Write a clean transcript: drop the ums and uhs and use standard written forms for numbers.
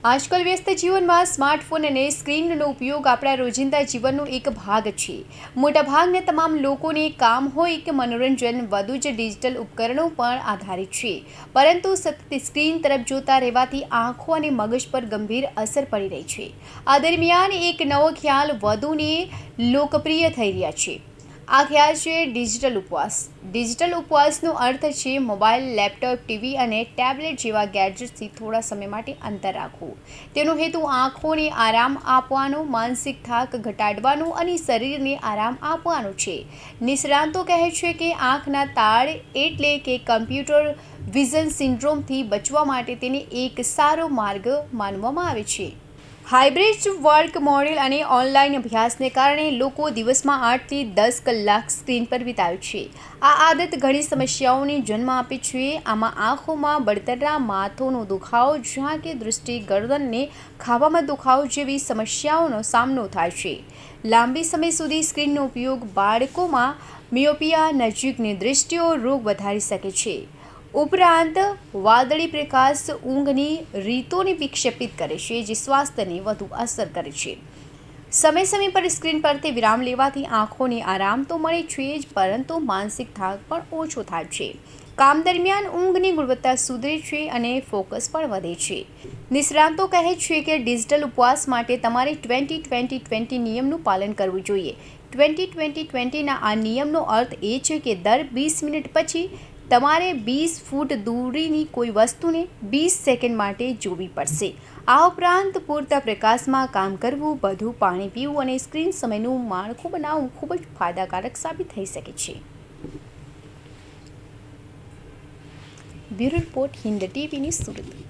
આજકાલ વ્યસ્ત જીવનમાં સ્માર્ટફોન અને સ્ક્રીનનો ઉપયોગ આપણા રોજિંદા જીવનનો એક ભાગ છે. મોટાભાગના તમામ લોકોને કામ હોય કે મનોરંજન વધુ જ ડિજિટલ ઉપકરણો પર આધારિત છે. પરંતુ સતત સ્ક્રીન તરફ જોતા રહેવાથી આંખો અને મગજ પર ગંભીર અસર પડી રહી છે. આ દરમિયાન એક નવો ખ્યાલ વધુને લોકપ્રિય થઈ રહ્યા છે. આ ખ્યાલ છે ડિજિટલ ઉપવાસ. ડિજિટલ ઉપવાસનો અર્થ છે મોબાઈલ, લેપટોપ, ટીવી અને ટેબ્લેટ જેવા ગેજેટ્સથી થોડા સમય માટે અંતર રાખવું. તેનો હેતુ આંખોને આરામ આપવાનો, માનસિક થાક ઘટાડવાનો અને શરીરને આરામ આપવાનો છે. નિષ્ણાતો કહે છે કે આંખના તાળ એટલે કે કમ્પ્યુટર વિઝન સિન્ડ્રોમથી બચવા માટે તેને એક સારો માર્ગ માનવામાં આવે છે. હાઇબ્રિડ વર્ક મોડેલ અને ઓનલાઈન અભ્યાસને કારણે લોકો દિવસમાં 8 થી 10 કલાક સ્ક્રીન પર વિતાવે છે. આ આદત ઘણી સમસ્યાઓને જન્મ આપે છે. આમાં આંખોમાં બળતરા, માથાનો દુખાવો, જ્યાં કે દૃષ્ટિ, ગરદન અને ખભામાં દુખાવો જેવી સમસ્યાઓનો સામનો થાય છે. લાંબી સમય સુધી સ્ક્રીનનો ઉપયોગ બાળકોમાં મિયોપિયા, નજીકની દૃષ્ટિનો રોગ વધારી શકે છે. ઉપરાંત વાદળી પ્રકાશ ઊંઘની રીતોને વિક્ષેપિત કરે છે, જે સ્વાસ્થ્યને વધુ અસર કરે છે. સમય પર સ્ક્રીન પરથી વિરામ લેવાથી આંખોને આરામ તો મળે છે જ, પરંતુ માનસિક થાક પણ ઓછો થાય છે. કામ દરમિયાન ઊંઘની ગુણવત્તા સુધરે છે અને ફોકસ પણ વધે છે. નિષ્ણાતો કહે છે કે ડિજિટલ ઉપવાસ માટે તમારે 20-20-20 નિયમનું પાલન કરવું જોઈએ. 20-20-20ના આ નિયમનો અર્થ એ છે કે દર 20 મિનિટ પછી તમારે 20 ફૂટ દૂરની કોઈ વસ્તુને 20 સેકન્ડ માટે જોવી પડશે. આ ઉપરાંત પૂરતા પ્રકાશમાં કામ કરવું, વધુ પાણી પીવું અને સ્ક્રીન સમયનું માળખું બનાવવું ખૂબ જ ફાયદાકારક સાબિત થઈ શકે છે. Bureau report, Hind TV news, Surat.